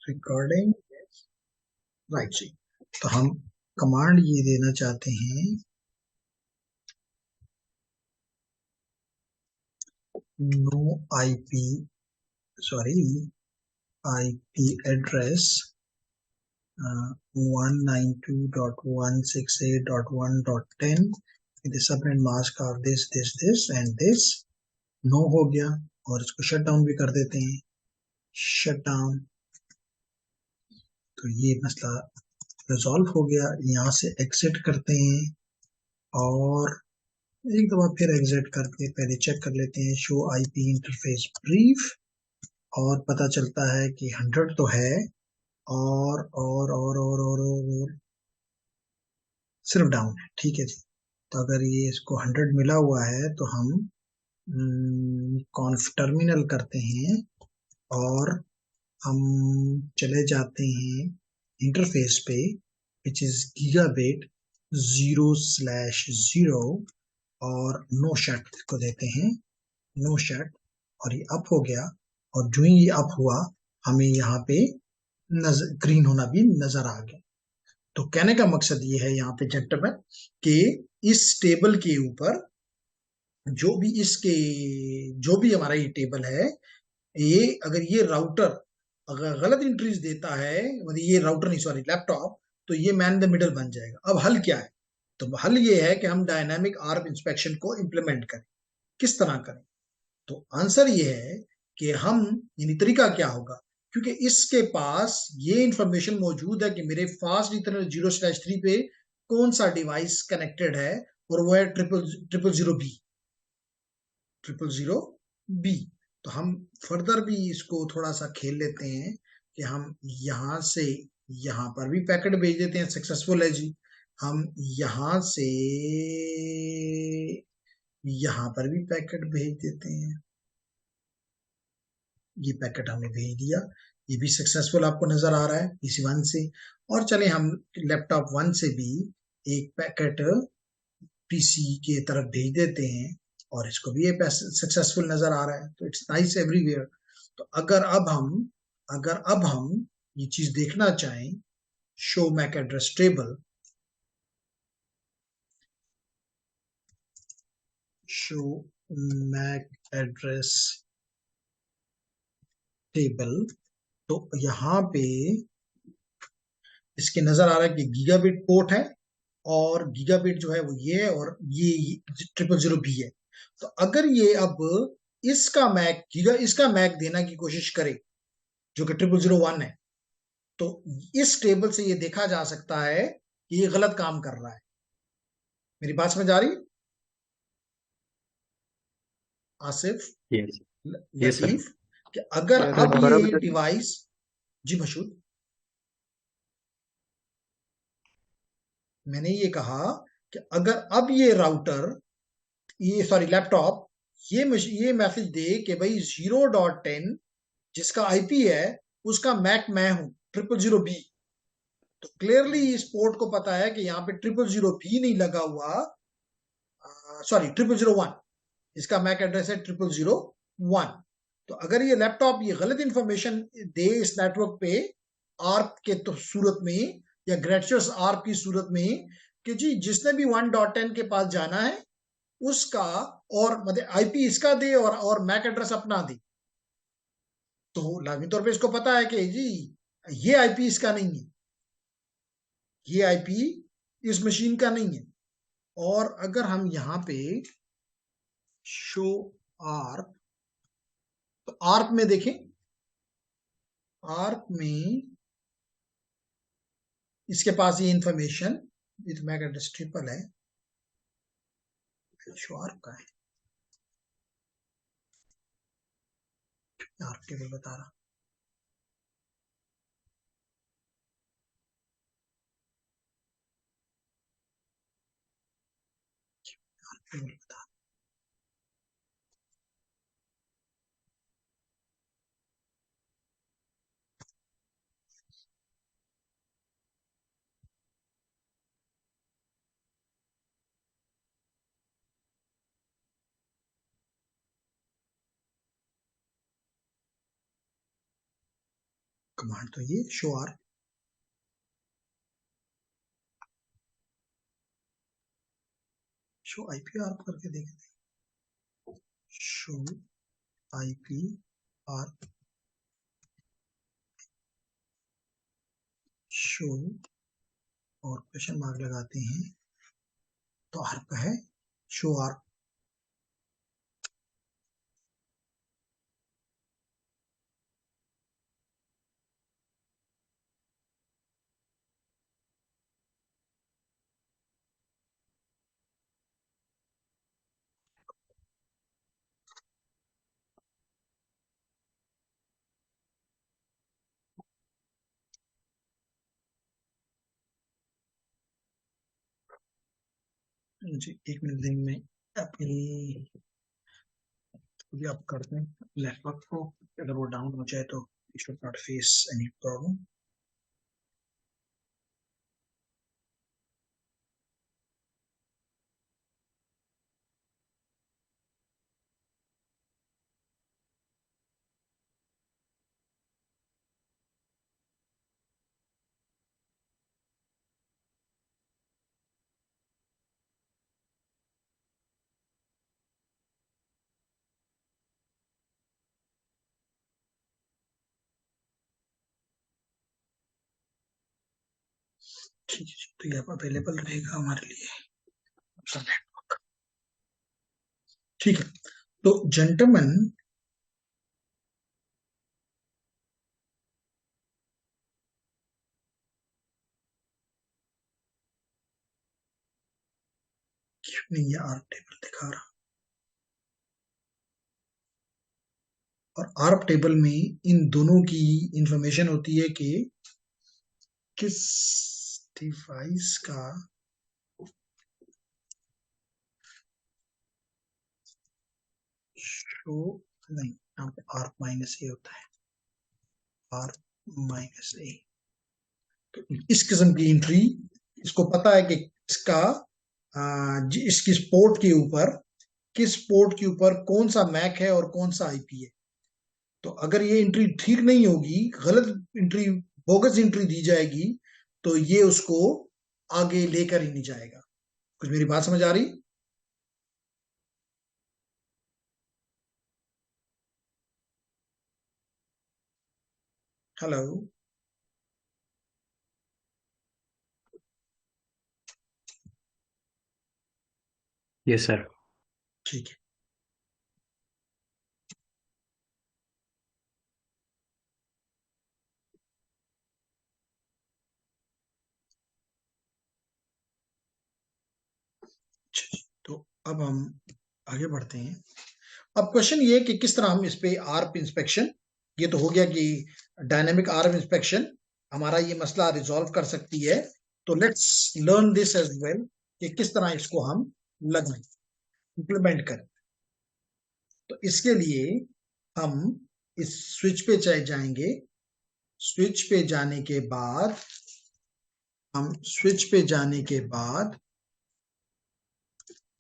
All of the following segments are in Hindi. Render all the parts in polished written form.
रिकॉर्डिंग राइट जी। तो हम कमांड ये देना चाहते हैं no IP address 192.168.1.10 with the subnet mask of this and this no हो गया। और इसको शट डाउन भी कर देते हैं, शट डाउन। तो ये मसला रिजॉल्व हो गया। यहाँ से एग्जिट करते हैं और एक दफा फिर एग्जिट करके पहले चेक कर लेते हैं शो आईपी इंटरफेस ब्रीफ, और पता चलता है कि 100 तो है और सिर्फ डाउन है। ठीक है जी। तो अगर ये इसको 100 मिला हुआ है तो हम कॉन्फ टर्मिनल करते हैं और हम चले जाते हैं इंटरफेस पे विच इज गीगाबिट 0/0 और नो शट को देते हैं, नो शट, और ये अप हो गया। और जो ही ये अप हुआ हमें यहाँ पे ग्रीन होना भी नजर आ गया। तो कहने का मकसद ये है यहाँ पे जेंटलमैन कि इस टेबल के ऊपर जो भी हमारा ये टेबल है, ये अगर ये राउटर अगर गलत एंट्रीज देता है, मतलब ये राउटर नहीं सॉरी लैपटॉप, तो ये मैन द मिडल बन जाएगा। अब हल क्या है? तो हल ये है कि हम डायनामिक आर्प इंस्पेक्शन को इंप्लीमेंट करें। किस तरह करें? तो आंसर ये है कि हम यानी तरीका क्या होगा, क्योंकि इसके पास ये इंफॉर्मेशन मौजूद है कि मेरे फास्ट इथरनेट 0/3 पे कौन सा डिवाइस कनेक्टेड है, और वो है 000B। तो हम फर्दर भी इसको थोड़ा सा खेल लेते हैं कि हम यहां से यहां पर भी पैकेट भेज देते हैं, सक्सेसफुल है जी। हम यहां से यहां पर भी पैकेट भेज देते हैं, ये पैकेट हमने भेज दिया, ये भी सक्सेसफुल आपको नजर आ रहा है PC1 से। और चले हम लैपटॉप 1 से भी एक पैकेट PC की तरफ भेज देते हैं, और इसको भी ये सक्सेसफुल नजर आ रहा है। तो इट्स नाइस एवरीवेयर। तो अगर अब हम ये चीज देखना चाहें, show MAC address table, show MAC address table, तो यहाँ पे इसके नजर आ रहा है कि गीगाबिट पोर्ट है, और गीगाबिट जो है वो ये है, और ये 000B है। तो अगर ये अब इसका मैक देने की कोशिश करे जो कि 0001 है, तो इस टेबल से ये देखा जा सकता है कि ये गलत काम कर रहा है। मेरी बात समझ आ रही? Asif, yes yes sir. Latif, कि अगर सर अब दोबारा ये बताइए। डिवाइस, जी मशहूद, मैंने ये कहा कि अगर अब ये राउटर, ये सॉरी लैपटॉप, ये मैसेज दे कि भाई 0.10 जिसका आईपी है उसका मैक मैं हूं 000B, तो क्लियरली इस पोर्ट को पता है कि यहाँ पे 000B नहीं लगा हुआ, सॉरी 001, इसका मैक एड्रेस है 001। तो अगर ये लैपटॉप ये गलत इंफॉर्मेशन दे इस नेटवर्क पे आर्प के तो सूरत में, या ग्रेटियस आर्प की सूरत में, कि जी जिसने भी 1.10 के पास जाना है उसका, और मतलब आईपी इसका दे और मैक एड्रेस अपना दे, तो लाजमी तौर पे इसको पता है कि जी ये आईपी इसका नहीं है, ये आईपी इस मशीन का नहीं है। और अगर हम यहाँ पे शो आर्प, तो आर्प में देखें, आर्प में इसके पास ये information with MAC address triple है, शो आर्प का है, आर्प टेबल बता रहा, आर्प टेबल बता कमांड तो ये show R, show IP R करके देखते हैं। शो आईपी आर, शो और क्वेश्चन मार्क लगाते हैं तो आर पे है शो आर। जी 1 मिनट देंगे, मैं अपनी अभी आप करते हैं लैपटॉप को, अगर वो डाउन हो जाए तो you should not face any problem. ठीक है, तो ये अवेलेबल रहेगा हमारे लिए। ठीक है, तो जेंटलमैन, क्यों नहीं ये आर्क टेबल दिखा रहा? और आर्क टेबल में इन दोनों की इंफॉर्मेशन होती है कि किस डिवाइस का शो, नहीं यहाँ पे आर्क माइनस ए होता है, आर्क माइनस ए। तो इस किस्म की एंट्री, इसको पता है कि इसका इसकी पोर्ट के ऊपर, किस पोर्ट के ऊपर कौन सा मैक है और कौन सा आईपी है। तो अगर ये एंट्री ठीक नहीं होगी, गलत एंट्री, बोगस एंट्री दी जाएगी, तो ये उसको आगे लेकर ही नहीं जाएगा। कुछ मेरी बात समझ आ रही? हेलो? Yes sir. ठीक है, तो अब हम आगे बढ़ते हैं। अब क्वेश्चन ये है कि किस तरह हम इस पे आर्प इंस्पेक्शन, ये तो हो गया कि डायनेमिक आर्प इंस्पेक्शन हमारा ये मसला रिजॉल्व कर सकती है। तो let's learn this as well कि किस तरह इसको हम लगाएं, इंप्लीमेंट करें। तो इसके लिए हम इस स्विच पे जाएंगे। स्विच पे जाने के बाद हम स्विच पे जाने के बाद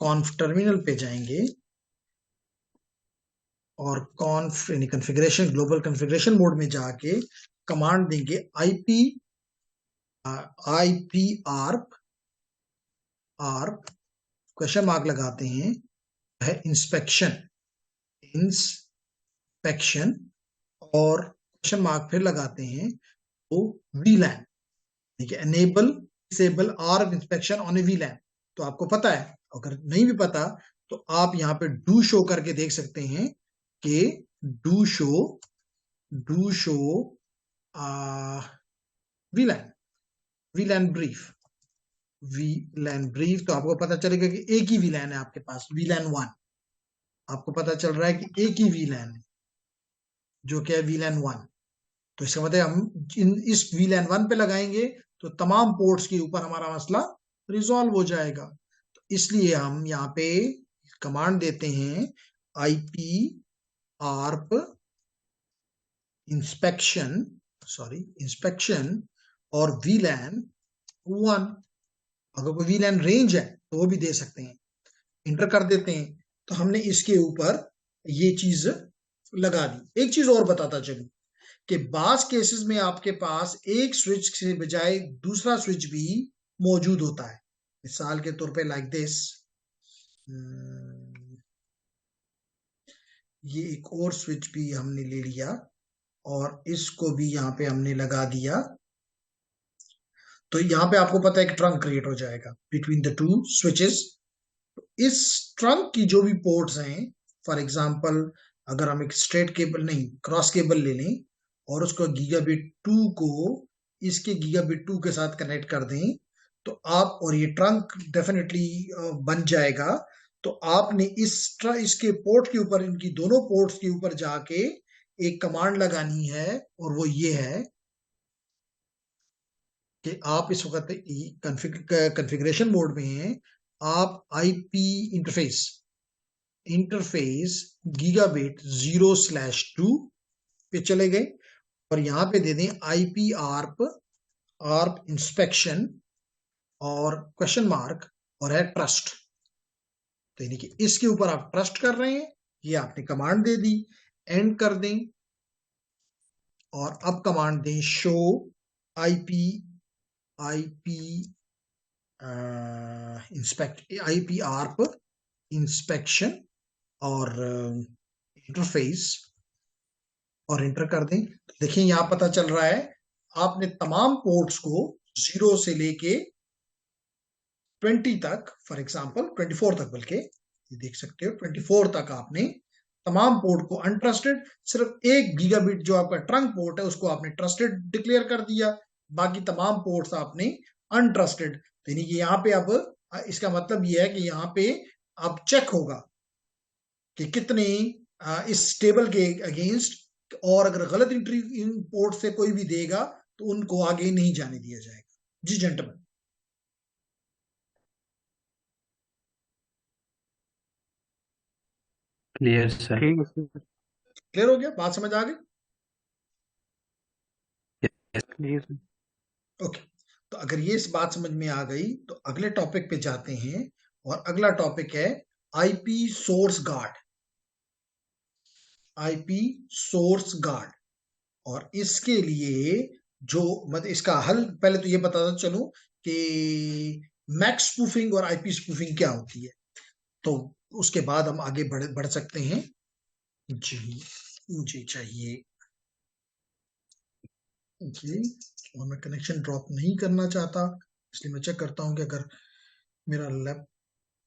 कॉन्फ टर्मिनल पे जाएंगे और कॉन्फ यानी कॉन्फ़िगरेशन, ग्लोबल कॉन्फ़िगरेशन मोड में जाके कमांड देंगे IP ARP, ARP question mark लगाते हैं, है इंस्पेक्शन, इंस्पेक्शन और क्वेश्चन मार्क फिर लगाते हैं तो वीलैन, ठीक है, enable disable ARP inspection on ए वीलैन। तो आपको पता है, अगर नहीं भी पता तो आप यहाँ पे डू शो करके देख सकते हैं कि डू शो वीलैन, वीलैन ब्रीफ, वीलैन ब्रीफ। तो आपको पता चलेगा कि एक ही वीलैन है आपके पास, वीलैन 1। आपको पता चल रहा है कि एक ही वीलैन है जो कि है वीलैन 1। तो इसका मतलब हम इस वीलैन 1 पे लगाएंगे तो तमाम पोर्ट्स के ऊपर हमारा मसला रिजॉल्व हो जाएगा। तो इसलिए हम यहाँ पे कमांड देते हैं आईपी आर्प इंस्पेक्शन, इंस्पेक्शन और वीलैन 1। अगर कोई वीलैन रेंज है तो वो भी दे सकते हैं, इंटर कर देते हैं। तो हमने इसके ऊपर ये चीज लगा दी। एक चीज और बताता चलूं कि बास केसेस में आपके पास एक स्विच से बजाय दूसरा स्विच भी मौजूद होता है। मिसाल के तौर पे लाइक दिस, ये एक और स्विच भी हमने ले लिया और इसको भी यहाँ पे हमने लगा दिया, तो यहाँ पे आपको पता है कि ट्रंक क्रिएट हो जाएगा बिटवीन द टू स्विचेस। इस ट्रंक की जो भी पोर्ट्स हैं, फॉर एग्जांपल अगर हम एक स्ट्रेट केबल नहीं क्रॉस केबल ले लें और उसको गीगाबिट 2 को इसके गीगाबिट 2 के साथ कनेक्ट कर दें, तो आप और ये ट्रंक डेफिनेटली बन जाएगा। तो आपने इसके पोर्ट के ऊपर, इनकी दोनों पोर्ट्स के ऊपर जाके एक कमांड लगानी है, और वो ये है कि आप इस वक्त कॉन्फ़िगरेशन मोड में हैं। आप आईपी इंटरफेस गीगाबिट 0/2 पे चले गए और यहां पे दे दें आईपी आर्प इंस्पेक्शन और क्वेश्चन मार्क और है ट्रस्ट। तो यानी कि इसके ऊपर आप ट्रस्ट कर रहे हैं, ये आपने कमांड दे दी, एंड कर दें और अब कमांड दें show IP IP ARP inspection और इंटरफेस और इंटर कर दें। तो देखिए यहां पता चल रहा है आपने तमाम पोर्ट्स को 0 से लेके 20 तक, फॉर एग्जांपल 24 तक, बल्कि ये देख सकते हो 24 तक आपने तमाम पोर्ट को अनट्रस्टेड, सिर्फ एक गीगाबिट जो आपका ट्रंक पोर्ट है उसको आपने ट्रस्टेड डिक्लेयर कर दिया, बाकी तमाम पोर्ट्स आपने अनट्रस्टेड। तो यानी कि यहाँ पे अब इसका मतलब ये है कि यहाँ पे अब चेक होगा कि कितने इस टेबल के अगेंस्ट, और अगर गलत एंट्री इन पोर्ट से कोई भी देगा तो उनको आगे नहीं जाने दिया जाएगा। जी जेंटलमैन, क्लियर सर। ठीक है सर। क्लियर हो गया? बात समझ आ गई? Clear sir. ओके, तो अगर ये इस बात समझ में आ गई तो अगले टॉपिक पे जाते हैं, और अगला टॉपिक है IP source guard. IP source guard, और इसके लिए जो मतलब इसका हल, पहले तो ये बताता चलूं कि मैक स्पूफिंग और आईपी स्पूफिंग क्या होती है, तो उसके बाद हम आगे बढ़ सकते हैं। जी, मुझे चाहिए जी, और मैं कनेक्शन ड्रॉप नहीं करना चाहता, इसलिए मैं चेक करता हूं कि अगर मेरा लैप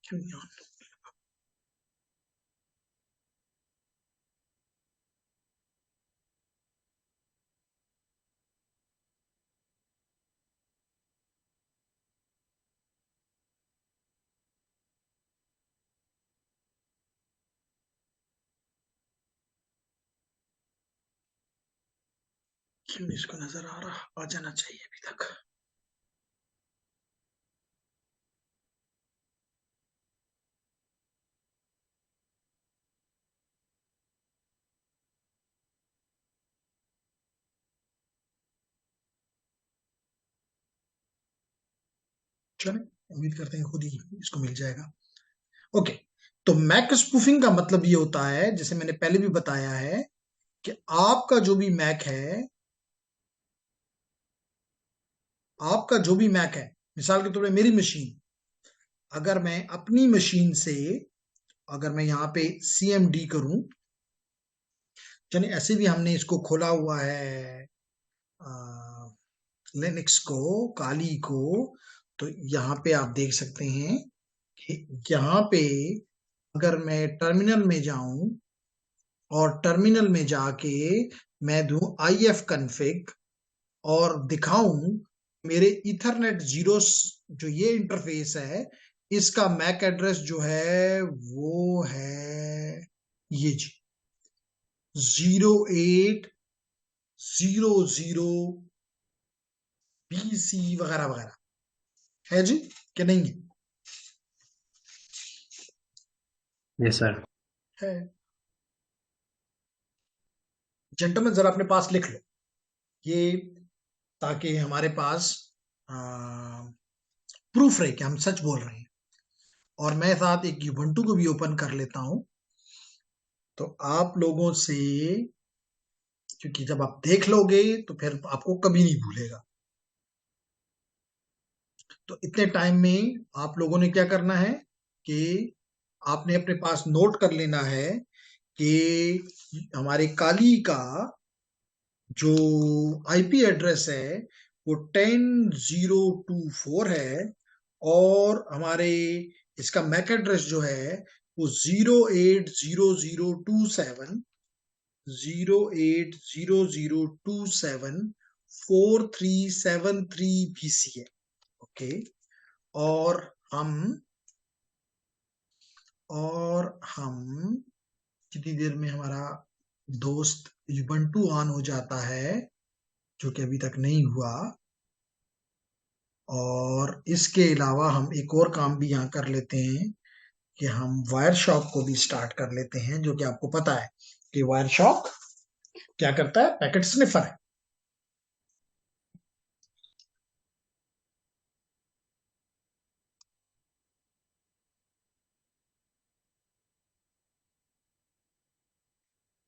क्यों नहीं ऑन। क्यों नहीं इसको नजर आ रहा? आ जाना चाहिए अभी तक। चले, उम्मीद करते हैं खुद ही इसको मिल जाएगा। ओके, तो मैक स्पूफिंग का मतलब ये होता है, जैसे मैंने पहले भी बताया है, कि आपका जो भी मैक है, आपका जो भी मैक है, मिसाल के तौर पे मेरी मशीन, अगर मैं अपनी मशीन से अगर मैं यहाँ पे CMD करूं, चलिए ऐसे भी हमने इसको खोला हुआ है लिनक्स को, काली को, तो यहाँ पे आप देख सकते हैं कि यहाँ पे अगर मैं टर्मिनल में जाऊं और टर्मिनल में जाके मैं दूं IF config और दिखाऊं मेरे इथरनेट जीरोस, जो ये इंटरफेस है, इसका मैक एड्रेस जो है वो है ये जी 0800BC वगैरह वगैरह, है जी कि नहीं है? Yes sir. है। जेंटलमैन जरा अपने पास लिख लो ये, ताकि हमारे पास प्रूफ रहे कि हम सच बोल रहे हैं। और मैं साथ एक Ubuntu को भी ओपन कर लेता हूं, तो आप लोगों से क्योंकि जब आप देख लोगे तो फिर आपको कभी नहीं भूलेगा। तो इतने टाइम में आप लोगों ने क्या करना है कि आपने अपने पास नोट कर लेना है कि हमारे काली का जो आईपी एड्रेस है वो 10.024 है, और हमारे इसका मैक एड्रेस जो है वो 080027 4373 BC है। ओके। और हम और हम कितनी देर में हमारा दोस्त युबंटू ऑन हो जाता है, जो कि अभी तक नहीं हुआ। और इसके अलावा हम एक और काम भी यहाँ कर लेते हैं कि हम वायर शॉक को भी स्टार्ट कर लेते हैं, जो कि आपको पता है कि वायर शॉक क्या करता है, पैकेट स्निफर है।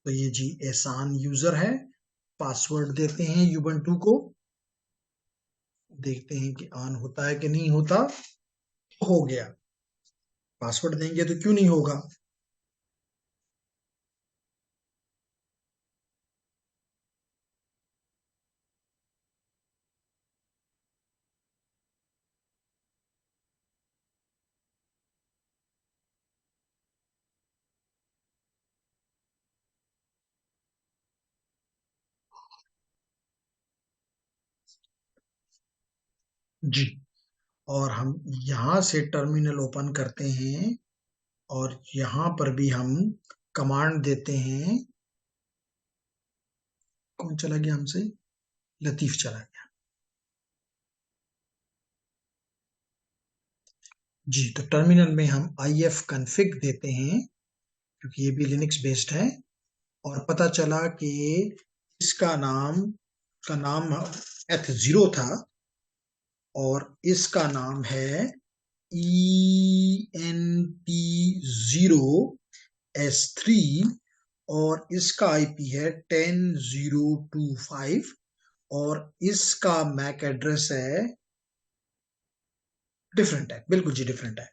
तो ये जी एहसान यूजर है, पासवर्ड देते हैं युबंटू को, देखते हैं कि ऑन होता है कि नहीं होता। हो गया। पासवर्ड देंगे तो क्यों नहीं होगा। जी। और हम यहां से टर्मिनल ओपन करते हैं, और यहां पर भी हम कमांड देते हैं। कौन चला गया हमसे? लतीफ चला गया। जी, तो टर्मिनल में हम if config देते हैं, क्योंकि ये भी लिनक्स बेस्ड है। और पता चला कि इसका नाम H0 था, और इसका नाम है ENP0S3, और इसका आईपी है 10.025, और इसका मैक एड्रेस है डिफरेंट है, बिल्कुल जी डिफरेंट है।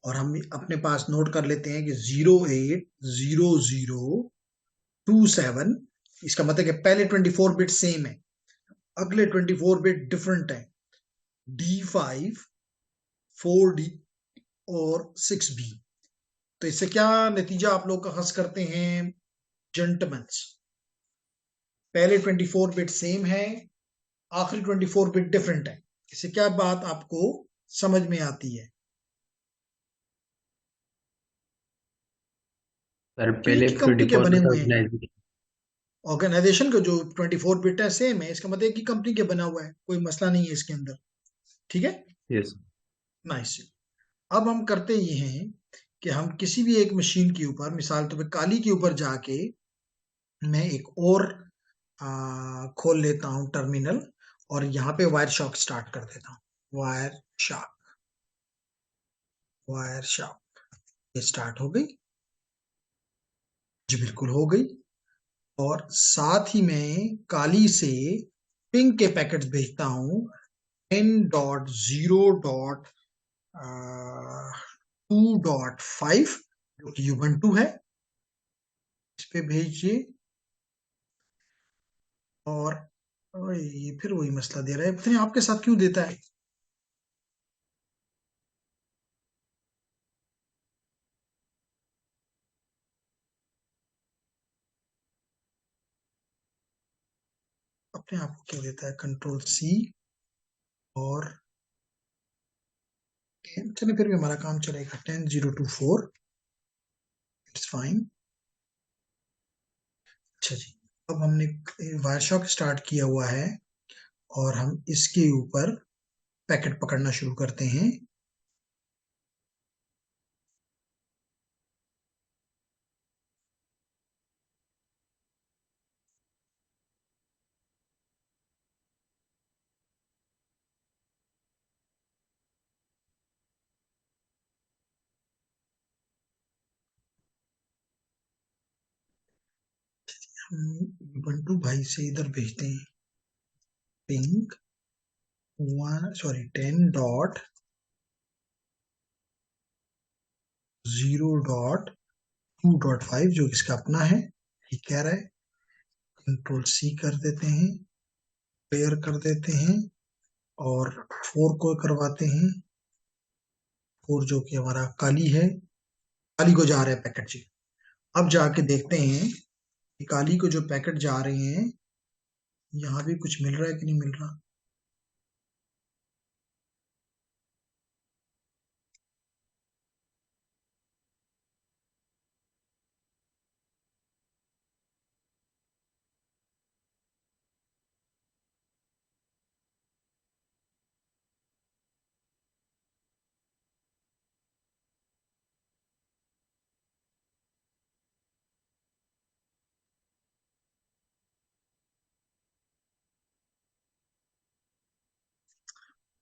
और हम अपने पास नोट कर लेते हैं कि 080027, इसका मतलब कि पहले 24 बिट सेम है, अगले 24 बिट डिफरेंट है, D5, 4D और 6B। तो इससे क्या नतीजा आप लोग का हंस करते हैं जेंटलमैन्स? पहले 24 बिट सेम है, आखिरी 24 बिट डिफरेंट है। इससे क्या बात आपको समझ में आती है? सर कि एक पहले ही कंपनी के 54 बने बिट हुए हैं। ऑर्गेनाइजेशन। ऑर्गेनाइजेशन का जो 24 बिट है सेम है, इसका मतलब एक ही कंपनी के बना हुआ है, कोई मसला नहीं है इसके अंदर। ठीक है। यस। नाइस। अब हम करते ये हैं कि हम किसी भी एक मशीन के ऊपर, मिसाल तो पे काली के ऊपर जाके मैं एक और खोल लेता हूं टर्मिनल, और यहाँ पे वायर शॉक स्टार्ट कर देता हूँ। वायर शॉक ये स्टार्ट हो गई। जी बिल्कुल हो गई। और साथ ही मैं काली से पिंग के पैकेट्स भेजता हूँ 10.0.2.5, जो कि युबंटू है, इस पे भेजिए। और ओए, ये फिर वही मसला दे रहा है, पता नहीं आपके साथ क्यों देता है। अपने आप को क्यों देता है, Ctrl+C। और चलिए फिर भी हमारा काम चलेगा, 10.024, इट्स फाइन। अच्छा जी। अब हमने वायरशॉक स्टार्ट किया हुआ है, और हम इसके ऊपर पैकेट पकड़ना शुरू करते हैं। बंटू भाई से इधर भेजते हैं पिंग 10.0.2.5 जो इसका अपना है, ये कह रहा है। कंट्रोल सी कर देते हैं, क्लियर कर देते हैं और 4 को करवाते हैं। 4 जो कि हमारा काली है, काली को जा रहे हैं पैकेट जी। अब जाके देखते हैं कि काली को जो पैकेट जा रहे हैं यहाँ भी कुछ मिल रहा है कि नहीं मिल रहा।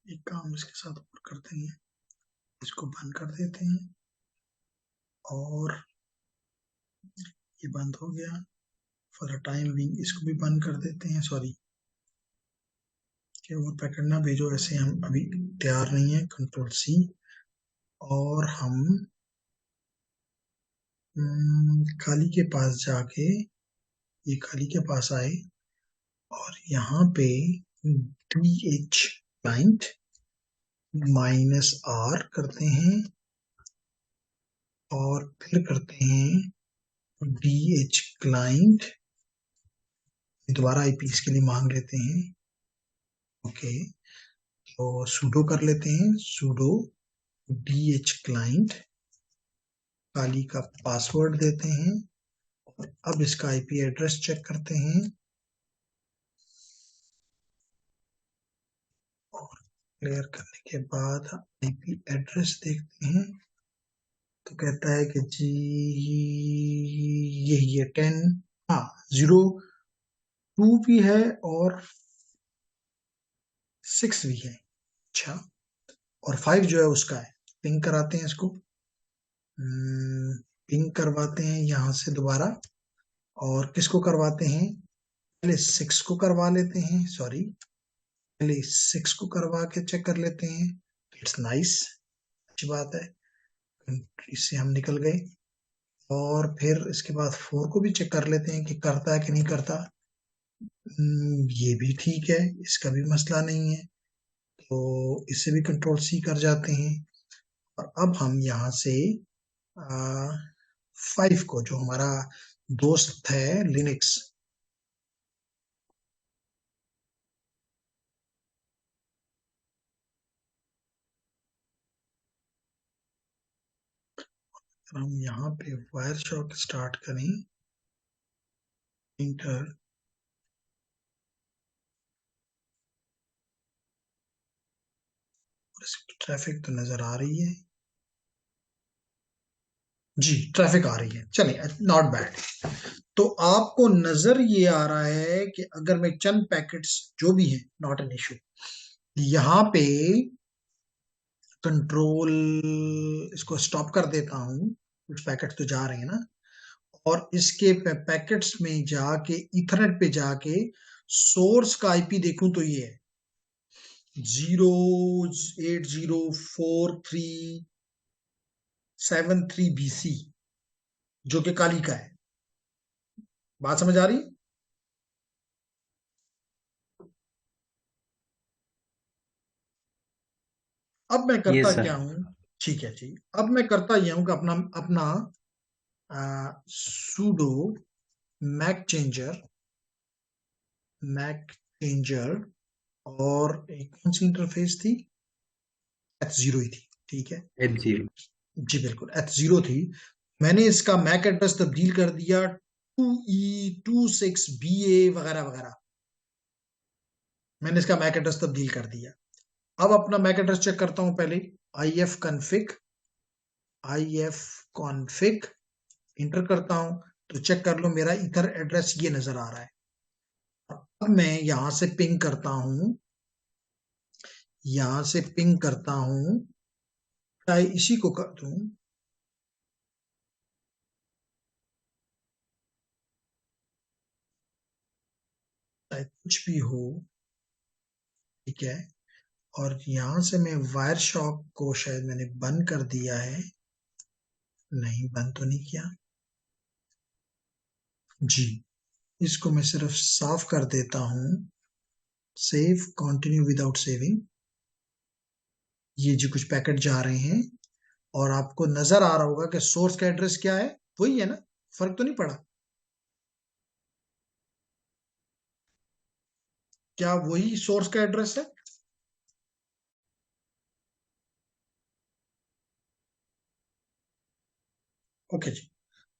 एक काम इसके साथ और करते हैं, इसको बंद कर देते हैं और ये बंद हो गया फॉर अ टाइम बीइंग। इसको भी बंद कर देते हैं। सॉरी कि वो पैकेट ना भेजो, ऐसे हम अभी तैयार नहीं है। कंट्रोल सी और हम खाली के पास जाके, ये खाली के पास आए और यहाँ पे DH क्लाइंट -R करते हैं और फिर करते हैं DH क्लाइंट, दोबारा आईपी इसके लिए मांग लेते हैं। ओके, तो sudo कर लेते हैं, sudo DH क्लाइंट, काली का पासवर्ड देते हैं और अब इसका आईपी एड्रेस चेक करते हैं और क्लियर करने के बाद आईपी एड्रेस देखते हैं तो कहता है कि जी यही है 10, हाँ 02 भी है और 6 भी है। अच्छा, और 5 जो है उसका है। पिंग कराते हैं इसको, पिंग करवाते हैं यहाँ से दोबारा और किसको करवाते हैं, पहले 6 को करवा लेते हैं। सॉरी, पहले 6 को करवा के चेक कर लेते हैं। इट्स नाइस, अच्छी बात है, इससे हम निकल गए। और फिर इसके बाद 4 को भी चेक कर लेते हैं कि करता है कि नहीं करता। ये भी ठीक है, इसका भी मसला नहीं है, तो इससे भी कंट्रोल सी कर जाते हैं। और अब हम यहाँ से 5 को, जो हमारा दोस्त है लिनक्स, हम यहाँ पे वायरशॉक स्टार्ट करें, इंटर, ट्रैफिक तो नजर आ रही है जी, ट्रैफिक आ रही है, चलिए नॉट बैड। तो आपको नजर ये आ रहा है कि अगर मैं चंद पैकेट्स जो भी है, नॉट एन इशू, यहाँ पे कंट्रोल इसको स्टॉप कर देता हूं, कुछ पैकेट तो जा रहे हैं ना, और इसके पैकेट्स में जाके इथरनेट पे जाके सोर्स का आईपी देखूं तो ये है 0804373BC, जो कि काली का है। बात समझ आ रही? अब मैं ये करता क्या सर। हूं, ठीक है जी, अब मैं करता यह हूं कि अपना अपना sudo मैक चेंजर और एक कौन सी इंटरफेस थी, H0 ही थी, ठीक है F0। जी, बिल्कुल H0 थी। मैंने इसका मैक एड्रेस तब्दील कर दिया 2E26BA वगैरह वगैरह, मैंने इसका मैक एड्रेस तब्दील कर दिया। अब अपना मैक एड्रेस चेक करता हूं पहले, ifconfig इंटर करता हूं तो चेक कर लो मेरा इथर एड्रेस ये नजर आ रहा है। अब मैं यहां से पिंग करता हूं, यहां से पिंग करता हूं, चाहे इसी को कर दूं, चाहे कुछ भी हो, ठीक है। और यहां से मैं वायर शॉक को शायद मैंने बंद कर दिया है, नहीं बंद तो नहीं किया जी। इसको मैं सिर्फ साफ कर देता हूं, सेव कंटिन्यू विदाउट सेविंग। ये जी कुछ पैकेट जा रहे हैं और आपको नजर आ रहा होगा कि सोर्स का एड्रेस क्या है, वही है ना, फर्क तो नहीं पड़ा? क्या वही सोर्स का एड्रेस है? ओके जी।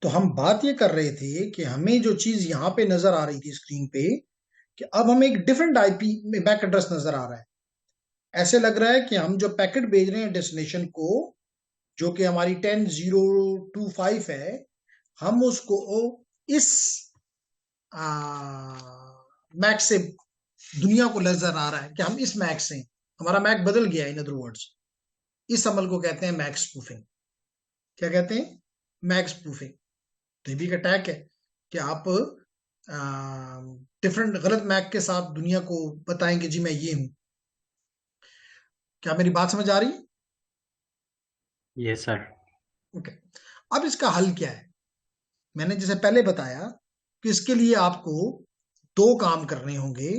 तो हम बात ये कर रहे थे कि हमें जो चीज यहाँ पे नजर आ रही थी स्क्रीन पे, कि अब हमें एक डिफरेंट आईपी में बैक एड्रेस नजर आ रहा है। ऐसे लग रहा है कि हम जो पैकेट भेज रहे हैं डेस्टिनेशन को, जो कि हमारी 10025 है, हम उसको इस मैक से दुनिया को नजर आ रहा है कि हम इस मैक से, हमारा मैक बदल गया इन अदर वर्ड्स। इस अमल को कहते हैं मैक स्पूफिंग। क्या कहते हैं? MAC spoofing. तो ये भी एक अटैक है कि आप डिफरेंट गलत मैक के साथ दुनिया को बताएंगे जी मैं ये हूं। क्या मेरी बात समझ आ रही है? Yes sir. ओके। अब इसका हल क्या है? मैंने जैसे पहले बताया कि इसके लिए आपको दो काम करने होंगे।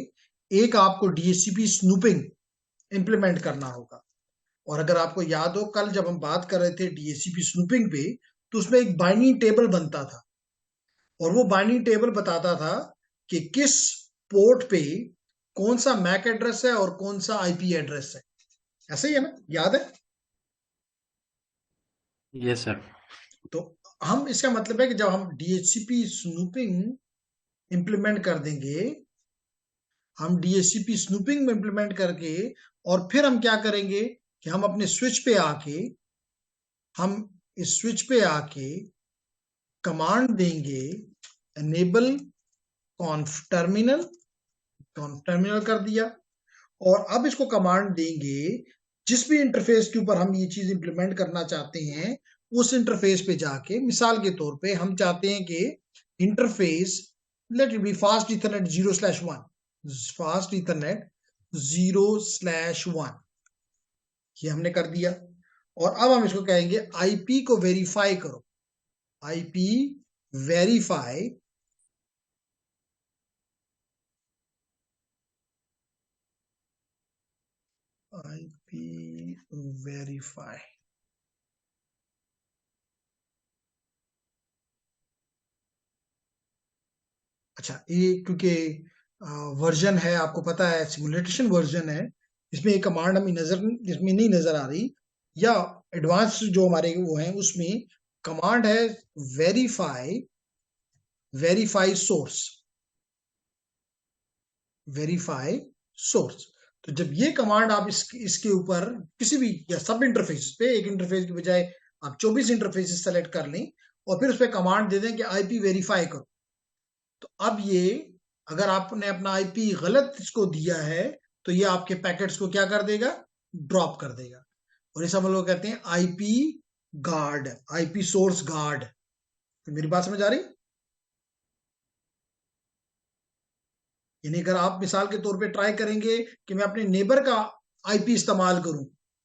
एक, आपको डीएचसीपी स्नूपिंग इंप्लीमेंट करना होगा। और अगर आपको याद हो, कल जब हम बात कर रहे थे डीएचसीपी स्नूपिंग पे, तो उसमें एक बाइंडिंग टेबल बनता था और वो बाइंडिंग टेबल बताता था कि किस पोर्ट पे कौन सा मैक एड्रेस है और कौन सा आईपी एड्रेस है। ऐसे ही है ना, याद है? Yes sir. तो हम, इसका मतलब है कि जब हम डीएचसीपी स्नूपिंग इंप्लीमेंट कर देंगे, हम डीएचसीपी स्नूपिंग में इंप्लीमेंट करके, और फिर हम क्या करेंगे कि हम अपने स्विच पे आके, हम इस स्विच पे आके कमांड देंगे एनेबल कॉन्फ टर्मिनल। कॉन्फ टर्मिनल कर दिया। और अब इसको कमांड देंगे, जिस भी इंटरफेस के ऊपर हम ये चीज इंप्लीमेंट करना चाहते हैं, उस इंटरफेस पे जाके, मिसाल के तौर पे हम चाहते हैं कि interface, let it be fast Ethernet 0/1, fast Ethernet 0/1, ये हमने कर दिया। और अब हम इसको कहेंगे आईपी को वेरीफाई करो। IP verify, IP verify. अच्छा, ये क्योंकि वर्जन है, आपको पता है सिमुलेटेशन वर्जन है, इसमें एक कमांड हमें नजर, इसमें नहीं नजर आ रही, या एडवांस जो हमारे वो हैं उसमें कमांड है verify, verify source, verify source. तो जब ये कमांड आप इसके ऊपर किसी भी या सब इंटरफेस पे, एक इंटरफेस की बजाय आप 24 इंटरफेस सेलेक्ट कर लें और फिर उस पर कमांड दे दें कि आईपी वेरीफाई करो, तो अब ये, अगर आपने अपना आईपी गलत इसको दिया है, तो ये आपके पैकेट्स को क्या कर देगा? ड्रॉप कर देगा। और इस हम लोग कहते हैं IP guard, IP source guard. तो मेरी बात समझ आ रही? यानी अगर आप मिसाल के तौर पे ट्राई करेंगे कि मैं अपने नेबर का आईपी इस्तेमाल करूं,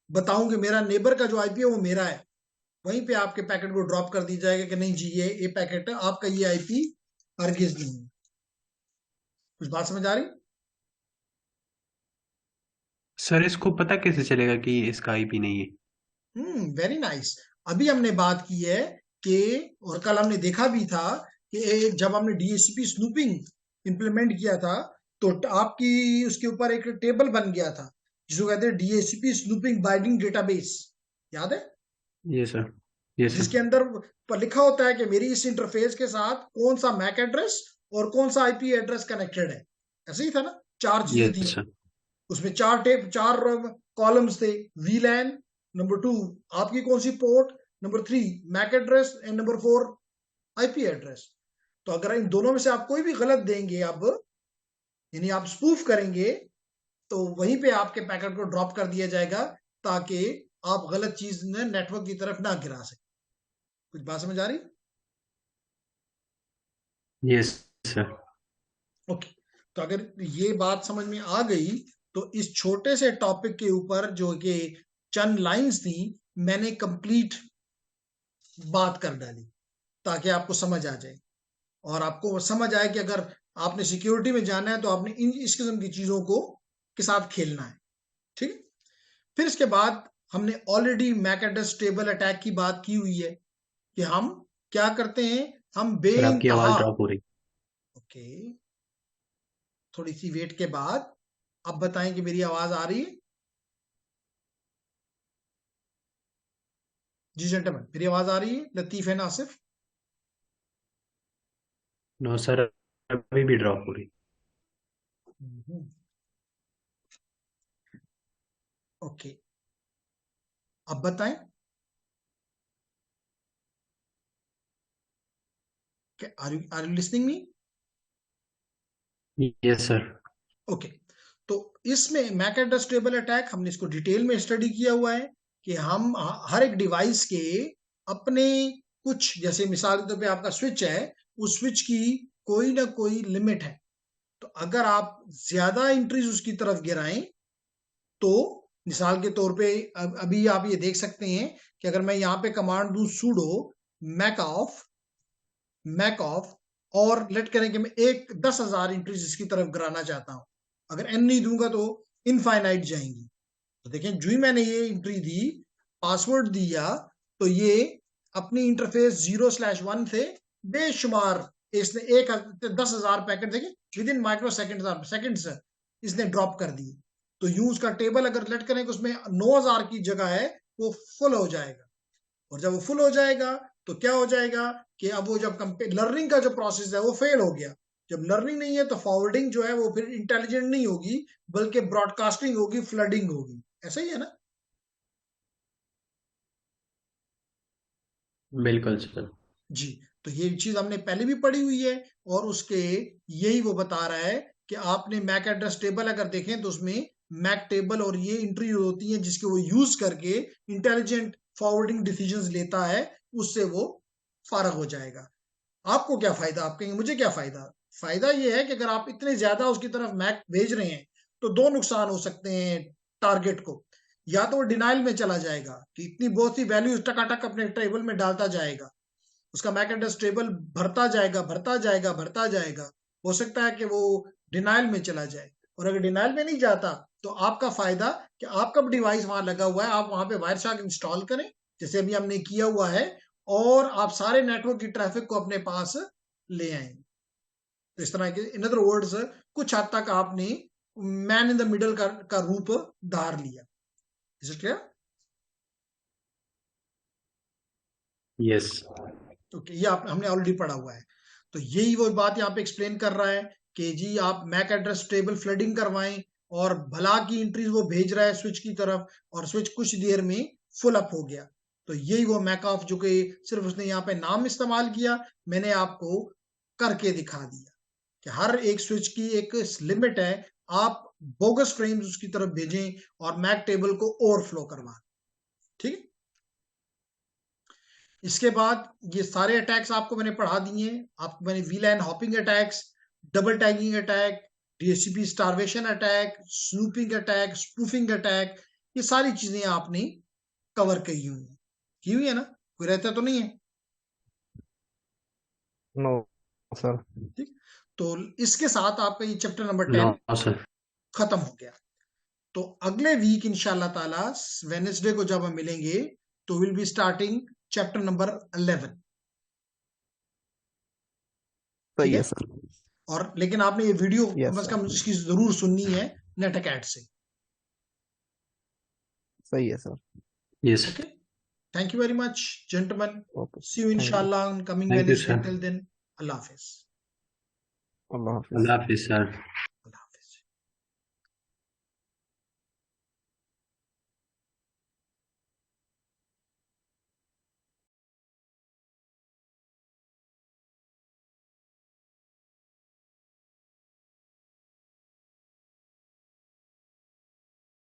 बताऊं कि मेरा नेबर का जो आईपी है वो मेरा है, वहीं पे आपके पैकेट को ड्रॉप कर दी जाएगा कि नहीं जी ये पैकेट है आपका, ये आईपी हरगिज नहीं है। कुछ बात समझ आ रही? सर इसको पता कैसे चलेगा कि इसका आईपी नहीं है? Very nice. अभी हमने बात की है कि, और कल हमने देखा भी था कि जब हमने डीएचसीपी स्नूपिंग इंप्लीमेंट किया था, तो आपकी उसके ऊपर एक टेबल बन गया था जिसको कहते हैं डीएचसीपी स्नूपिंग बाइंडिंग डेटाबेस। याद है? Yes sir. यस जिसके सर। अंदर पर लिखा होता है कि मेरी इस इंटरफेस के साथ कौन सा मैक एड्रेस और कौन सा आईपी एड्रेस कनेक्टेड है। ऐसे ही था ना, चार चीजें थी यस सर। उसमें, चार कॉलम्स थे। वीलैन, नंबर 2 आपकी कौन सी port, number 3 MAC address, and number 4 IP address. तो अगर इन दोनों में से आप कोई भी गलत देंगे, अब यानी आप स्पूफ करेंगे, तो वहीं पे आपके पैकेट को ड्रॉप कर दिया जाएगा, ताकि आप गलत चीज नेटवर्क की तरफ ना गिरा सके। कुछ बात समझ आ रही? Yes sir. ओके। तो अगर ये बात समझ में आ गई तो इस छोटे से टॉपिक के ऊपर जो कि चंद लाइंस थी मैंने कंप्लीट बात कर डाली ताकि आपको समझ आ जाए और आपको समझ आए कि अगर आपने सिक्योरिटी में जाना है तो आपने इस किस्म की चीजों को के साथ खेलना है। ठीक है। फिर इसके बाद हमने already MAC address table attack की बात की हुई है कि हम क्या करते हैं, हम सर आपकी आवाज बेइंतहा। ड्रॉप हो रही। ओके, थोड़ी सी वेट के बाद अब बताएं कि मेरी आवाज आ रही है। जी जेंटलमैन, मेरी आवाज आ रही है Latif and Asif? No sir, अभी भी ड्रॉप हो रही। ओके, अब बताएं कि are you listening me? Yes sir. Okay, तो इसमें मैक एड्रेस टेबल अटैक हमने इसको डिटेल में स्टडी किया हुआ है कि हम हर एक डिवाइस के अपने कुछ, जैसे मिसाल के तौर पे आपका स्विच है, उस स्विच की कोई ना कोई लिमिट है। तो अगर आप ज्यादा एंट्रीज उसकी तरफ गिराएं तो मिसाल के तौर पे अभी आप ये देख सकते हैं कि अगर मैं यहाँ पे कमांड दूं sudo मैक ऑफ और लेट करें कि मैं 10,000 एंट्रीज इसकी तरफ गिराना चाहता हूं, अगर एन नहीं दूंगा तो इनफाइनाइट जाएंगी। तो देखें, जो ही मैंने ये एंट्री दी, पासवर्ड दिया, तो ये अपनी इंटरफेस 0/1 से बेशुमार इसने 10,000 पैकेट देखे विद इन माइक्रो सेकंड्स इसने ड्रॉप कर दिए। तो यूं उसका टेबल अगर लेट करें कि उसमें 9,000 की जगह है, वो फुल हो जाएगा। और जब वो फुल हो जाएगा तो क्या हो जाएगा कि अब वो जब लर्निंग का जो प्रोसेस है वो फेल हो गया। जब लर्निंग नहीं है तो फॉरवर्डिंग जो है वो फिर इंटेलिजेंट नहीं होगी, बल्कि ब्रॉडकास्टिंग होगी, फ्लडिंग होगी। ऐसा ही है ना? बिल्कुल सर। जी, तो ये चीज हमने पहले भी पढ़ी हुई है और उसके यही वो बता रहा है कि आपने मैक एड्रेस टेबल अगर देखें तो उसमें मैक टेबल और ये एंट्री होती है जिसके वो यूज करके इंटेलिजेंट फॉरवर्डिंग डिसीजंस लेता है, उससे वो फारग हो जाएगा। आपको क्या फायदा? आप कहेंगे मुझे क्या फायदा? फायदा ये है कि अगर आप इतने ज्यादा उसकी तरफ मैक भेज रहे हैं तो दो नुकसान हो सकते हैं टारगेट को। या तो वो डिनाइल में चला जाएगा कि इतनी बहुत सी वैल्यूज टकाटक अपने टेबल में डालता जाएगा, उसका मैक एड्रेस टेबल भरता जाएगा भरता जाएगा भरता जाएगा। हो सकता है कि वो डिनाइल में चला जाए, और अगर डिनाइल में नहीं जाता तो आपका फायदा कि आपका डिवाइस वहां लगा हुआ है, आप वहां पे वायरशार्क इंस्टॉल करें जैसे अभी हमने किया हुआ है, और आप सारे नेटवर्क की ट्रैफिक को अपने पास ले आएंगे। तो इस तरह के इन अदर वर्ड्स कुछ हद तक आपने मैन इन द मिडल का रूप धार लिया। Is it clear? Yes. Okay, ये हमने ऑलरेडी पढ़ा हुआ है। तो यही वो बात यहाँ पे एक्सप्लेन कर रहा है कि जी आप मैक एड्रेस टेबल फ्लडिंग करवाएं, और भला की एंट्रीज वो भेज रहा है स्विच की तरफ, और स्विच कुछ देर में फुल अप हो गया। तो यही वो मैक ऑफ जो कि सिर्फ उसने यहाँ पे नाम इस्तेमाल किया, मैंने आपको करके दिखा दिया कि हर एक स्विच की एक लिमिट है, आप बोगस फ्रेम्स उसकी तरफ भेजें और मैक टेबल को ओवरफ्लो करवा। ठीक है। इसके बाद ये सारे अटैक्स आपको मैंने पढ़ा दिए हैं। आपको मैंने वीलैन hopping attacks, double tagging attack, DHCP starvation attack, snooping attack, spoofing attack, ये सारी चीजें आपने कवर की हुई है ना? कोई रहता तो नहीं है? No sir. ठीक। तो इसके साथ आपका ये चैप्टर नंबर नो 10 सर। खत्म हो गया। तो अगले वीक इंशाल्लाह ताला वेनेसडे को जब हम मिलेंगे तो will be starting chapter number 11। ठीक सही है। है सर। और लेकिन आपने ये वीडियो कम यस से सर। कम इसकी जरूर सुननी है नेट अकेड से। सही है sir. Yes. Okay, thank you very much gentleman. Okay. See you thank you. इंशाल्लाह on coming thank you Wednesday. Sir. Till then, अल्लाह हाफिज। अल्लाह हाफिज। अल्लाह हाफिज सर।